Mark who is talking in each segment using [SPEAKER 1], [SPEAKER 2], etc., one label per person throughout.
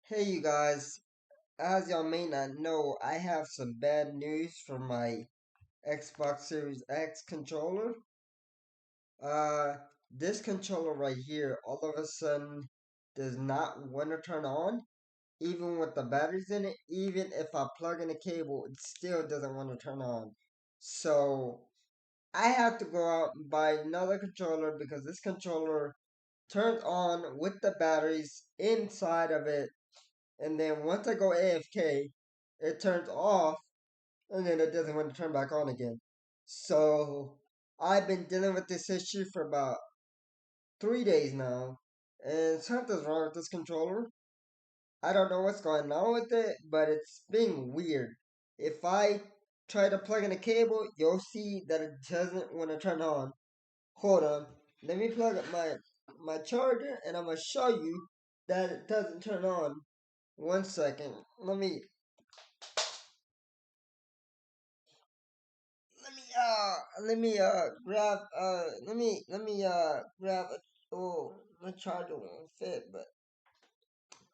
[SPEAKER 1] Hey you guys, as y'all may not know, I have some bad news for my Xbox Series X controller. Uh, this controller right here all of a sudden does not want to turn on, even with the batteries in it. Even if I plug in a cable, it still doesn't want to turn on. So I have to go out and buy another controller because this controller turns on with the batteries inside of it, and then once I go AFK, it turns off, and then it doesn't want to turn back on again. So I've been dealing with this issue for about 3 days now, and something's wrong with this controller. I don't know what's going on with it, but it's being weird. If I try to plug in a cable, you'll see that it doesn't want to turn on. Hold on, let me plug up my charger, and I'm gonna show you that it doesn't turn on. 1 second. Let me grab it. Oh, my charger won't fit, but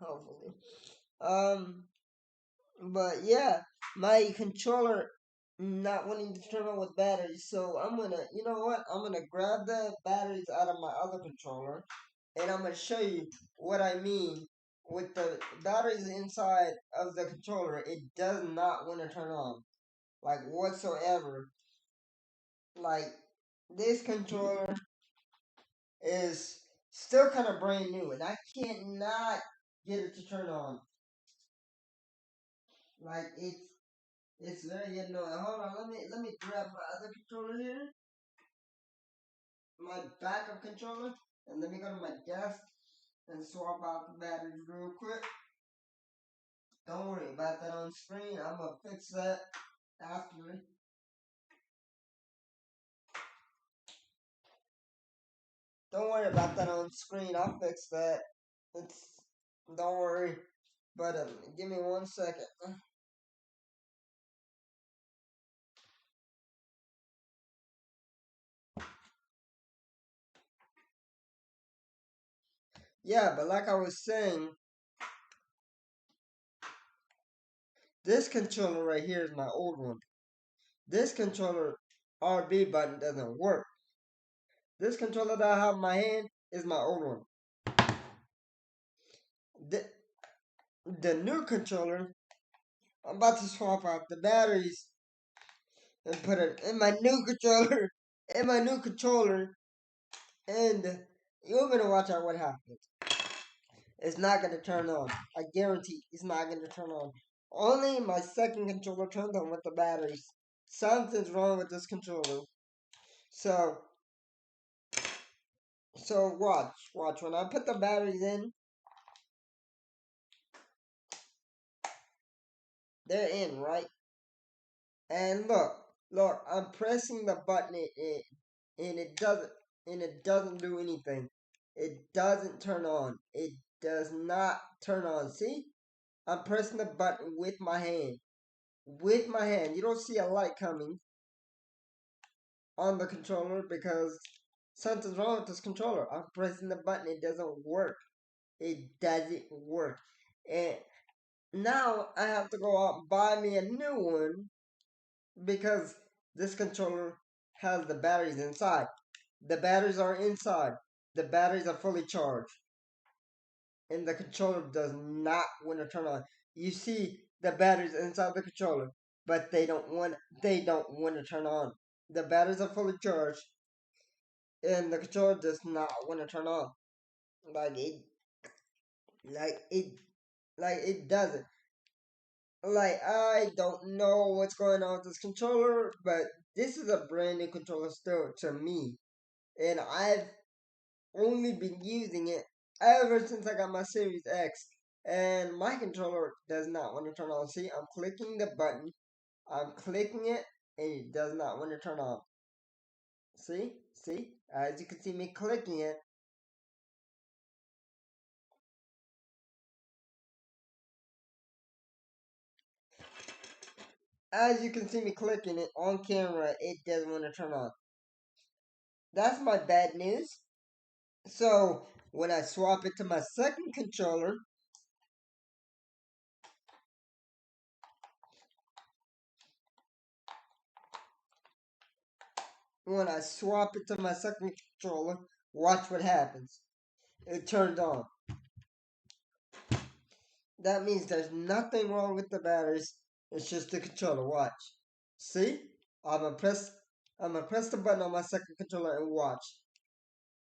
[SPEAKER 1] hopefully. Um, but yeah, my controller not wanting to turn on with batteries, so you know what? I'm gonna grab the batteries out of my other controller, and I'm gonna show you what I mean with the batteries inside of the controller. It does not want to turn on, like whatsoever. Like this controller is still kind of brand new, and I cannot get it to turn on. Like it's very annoying. Hold on, let me grab my other controller here, my backup controller, and let me go to my desk and swap out the batteries real quick. Don't worry about that on screen. I'm gonna fix that after. Don't worry about that on screen. I'll fix that. It's don't worry. But give me 1 second. Yeah, but like I was saying, this controller right here is my old one. This controller RB button doesn't work. This controller that I have in my hand is my old one. The, the new controller, I'm about to swap out the batteries and put it in my new controller, in my new controller, and you're gonna watch out what happens. It's not gonna turn on. I guarantee it's not gonna turn on. Only my second controller turned on with the batteries. Something's wrong with this controller. So So watch. When I put the batteries in, they're in, right? And look, I'm pressing the button, and it doesn't do anything. It doesn't turn on. It does not turn on. See? I'm pressing the button with my hand. With my hand. You don't see a light coming on the controller because something's wrong with this controller. I'm pressing the button. It doesn't work. It doesn't work. And now I have to go out and buy me a new one because this controller has the batteries inside. The batteries are inside. The batteries are fully charged. And the controller does not want to turn on. You see the batteries inside the controller, but they don't want to turn on. The batteries are fully charged and the controller does not want to turn on. Like it like it like it doesn't. Like I don't know what's going on with this controller, but this is a brand new controller still to me, and I've only been using it ever since I got my Series X, and my controller does not want to turn on. See, I'm clicking the button, I'm clicking it, and it does not want to turn on. See, as you can see me clicking it. As you can see me clicking it on camera, it doesn't want to turn on. That's my bad news. So when I swap it to my second controller, when I swap it to my second controller, watch what happens. It turned on. That means there's nothing wrong with the batteries. It's just the controller. Watch. See? I'm gonna press I'm gonna press the button on my second controller and watch.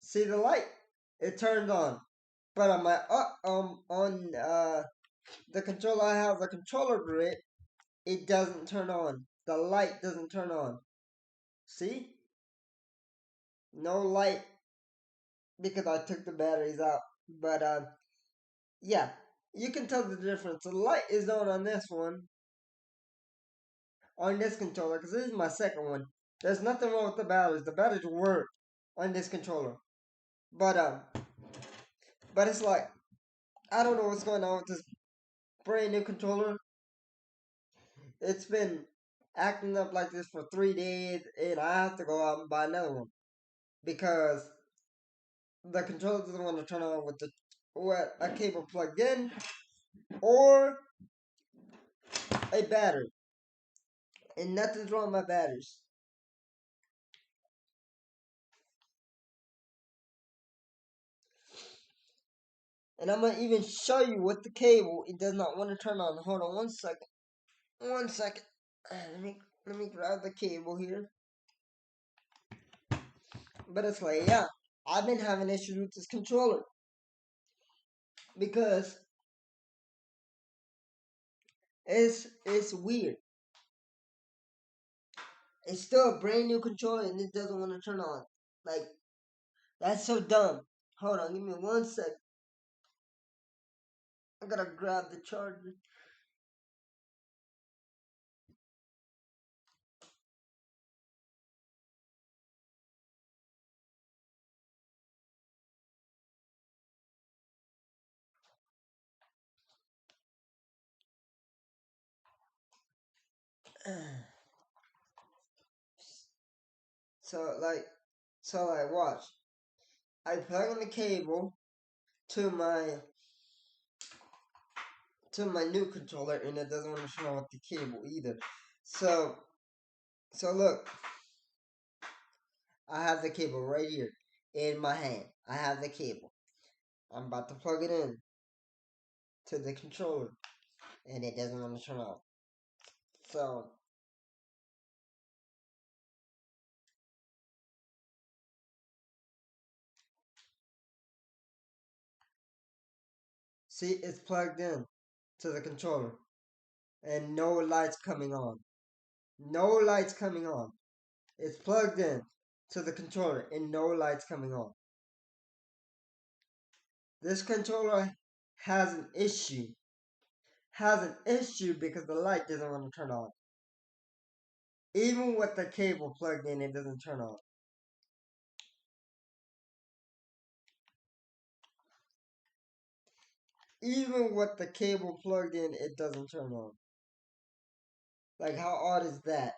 [SPEAKER 1] See the light? It turned on. But on my on the controller I have the controller grid, it doesn't turn on. The light doesn't turn on. See? No light because I took the batteries out. But yeah, you can tell the difference. The light is on this one, on this controller, because this is my second one. There's nothing wrong with the batteries. The batteries work on this controller. But but it's like I don't know what's going on with this brand new controller. It's been acting up like this for 3 days, and I have to go out and buy another one because the controller doesn't want to turn on with the what a cable plugged in or a battery. And nothing's wrong with my batteries. And I'm gonna even show you with the cable it does not want to turn on. Hold on 1 second. 1 second. Let me grab the cable here. But it's like, yeah, I've been having issues with this controller because it's weird. It's still a brand new controller and it doesn't want to turn on. Like that's so dumb. Hold on, give me 1 second. I gotta grab the charger. So like, watch. I plug in the cable to my new controller, and it doesn't want to turn on with the cable either. So look, I have the cable right here in my hand. I have the cable. I'm about to plug it in to the controller, and it doesn't want to turn on. So see, it's plugged in to the controller, and no lights coming on. No lights coming on. It's plugged in to the controller, and no lights coming on. This controller has an issue. Has an issue because the light doesn't want to turn on. Even with the cable plugged in, it doesn't turn on. Even with the cable plugged in, it doesn't turn on. Like, how odd is that?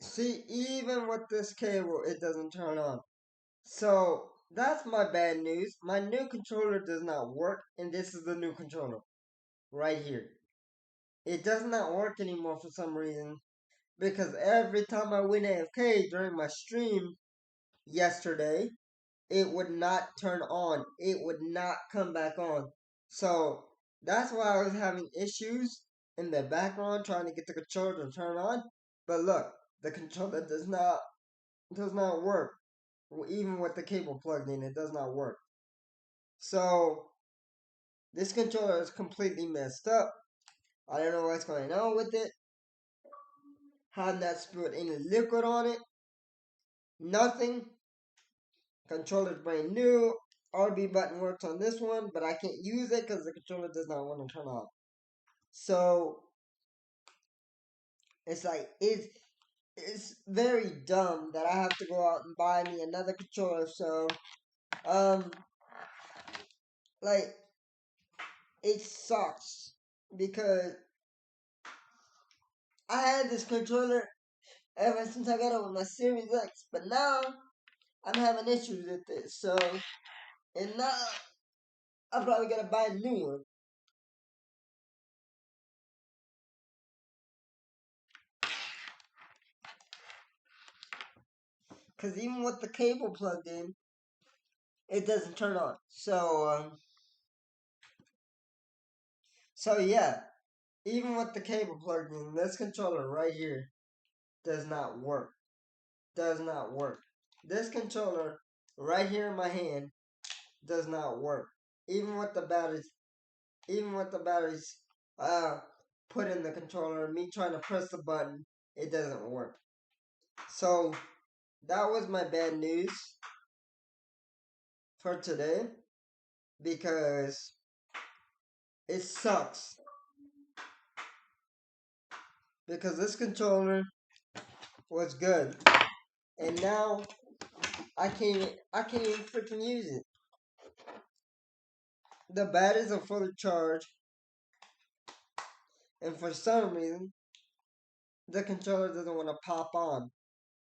[SPEAKER 1] See, even with this cable, it doesn't turn on. So, that's my bad news. My new controller does not work, and this is the new controller. Right here. It does not work anymore for some reason. Because every time I went AFK during my stream yesterday, it would not turn on. It would not come back on. So that's why I was having issues in the background trying to get the controller to turn on. But look, the controller does not work. Even with the cable plugged in, it does not work. So this controller is completely messed up. I don't know what's going on with it. Have not spilled any liquid on it. Nothing. Controller's brand new. RB button works on this one, but I can't use it because the controller does not want to turn on. So it's like it's very dumb that I have to go out and buy me another controller. So um like it sucks because I had this controller ever since I got it with my Series X, but now I'm having issues with it. So, and now I'm probably gonna buy a new one. Cause even with the cable plugged in, it doesn't turn on. So yeah, even with the cable plugged in, this controller right here does not work. Does not work. This controller right here in my hand does not work. Even with the batteries, even with the batteries uh put in the controller, me trying to press the button, it doesn't work. So that was my bad news for today because it sucks. Because this controller was good. And now I can't even freaking use it. The batteries are fully charged, and for some reason the controller doesn't want to pop on.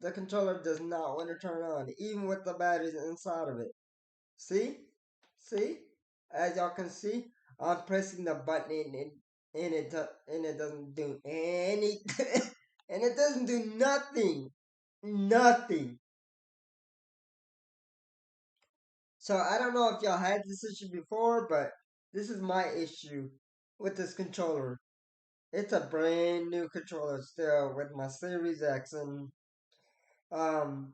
[SPEAKER 1] The controller does not want to turn on, even with the batteries inside of it. See? See? As y'all can see, I'm pressing the button and it doesn't do any and it doesn't do nothing. Nothing. So I don't know if y'all had this issue before, but this is my issue with this controller. It's a brand new controller still with my Series X um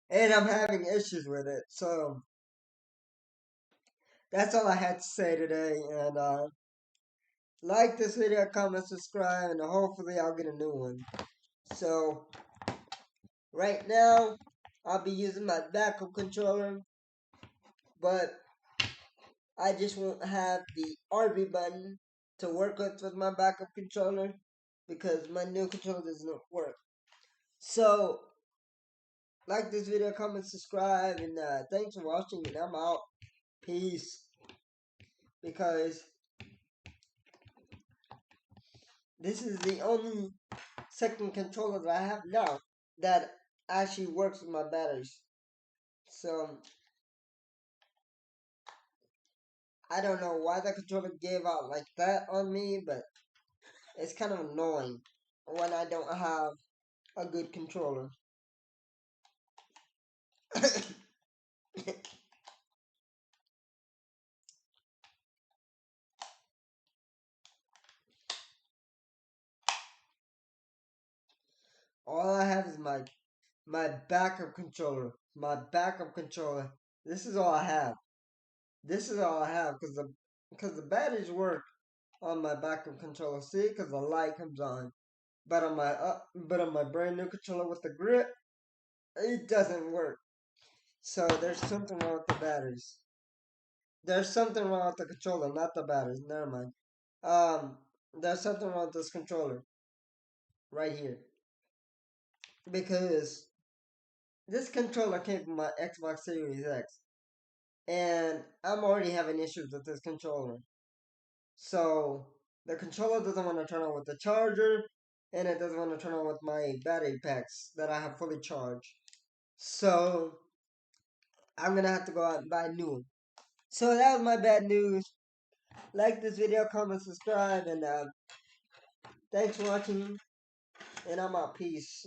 [SPEAKER 1] and I'm having issues with it. So that's all I had to say today. And like this video, comment, subscribe, and hopefully I'll get a new one. So right now I'll be using my backup controller, but I just won't have the RB button to work with my backup controller because my new controller doesn't work. So like this video, comment, subscribe, and thanks for watching. And I'm out. Peace. Because this is the only second controller that I have now that actually works with my batteries. So I don't know why the controller gave out like that on me, but it's kind of annoying when I don't have a good controller. All I have is my backup controller. My backup controller. This is all I have. This is all I have because the batteries work on my backup controller. See, because the light comes on. But on my brand new controller with the grip, it doesn't work. So there's something wrong with the batteries. There's something wrong with the controller, not the batteries. Never mind. Um, there's something wrong with this controller right here because this controller came from my Xbox Series X, and I'm already having issues with this controller. So the controller doesn't want to turn on with the charger, and it doesn't want to turn on with my battery packs that I have fully charged. So I'm gonna have to go out and buy a new one. So that was my bad news. Like this video, comment, subscribe, and thanks for watching. And I'm out. Peace.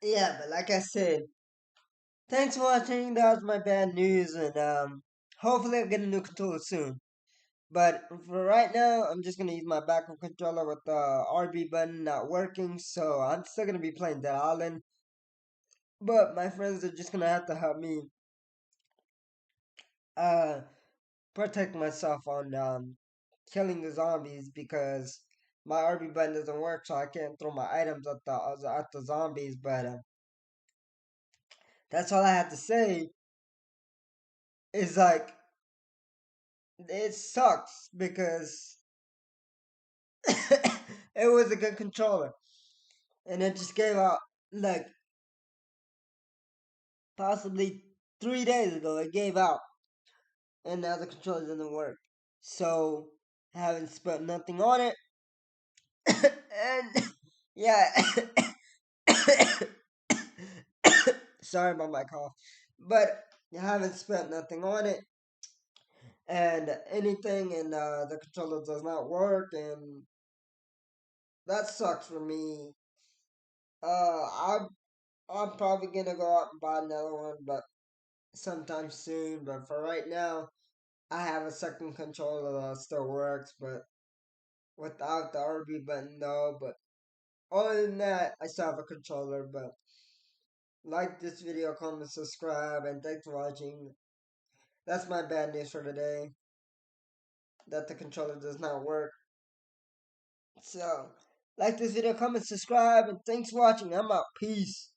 [SPEAKER 1] Yeah, but like I said, thanks for watching. That was my bad news, and hopefully I'll get a new controller soon. But for right now, I'm just gonna use my backup controller with the RB button not working. So I'm still gonna be playing Dead Island, but my friends are just gonna have to help me uh protect myself on killing the zombies because my RB button doesn't work, so I can't throw my items at the zombies. But that's all I have to say. Is like it sucks because It was a good controller, and it just gave out like possibly 3 days ago. It gave out, and now the controller doesn't work. So I haven't spent nothing on it, and yeah. Sorry about my cough, but I haven't spent nothing on it, and anything, and the controller does not work, and that sucks for me. I'm probably gonna go out and buy another one, but sometime soon. But for right now, I have a second controller that still works, but without the RB button though. But other than that, I still have a controller. But like this video, comment, subscribe, and thanks for watching. That's my bad news for today. That the controller does not work. So, like this video, comment, subscribe, and thanks for watching. I'm out. Peace.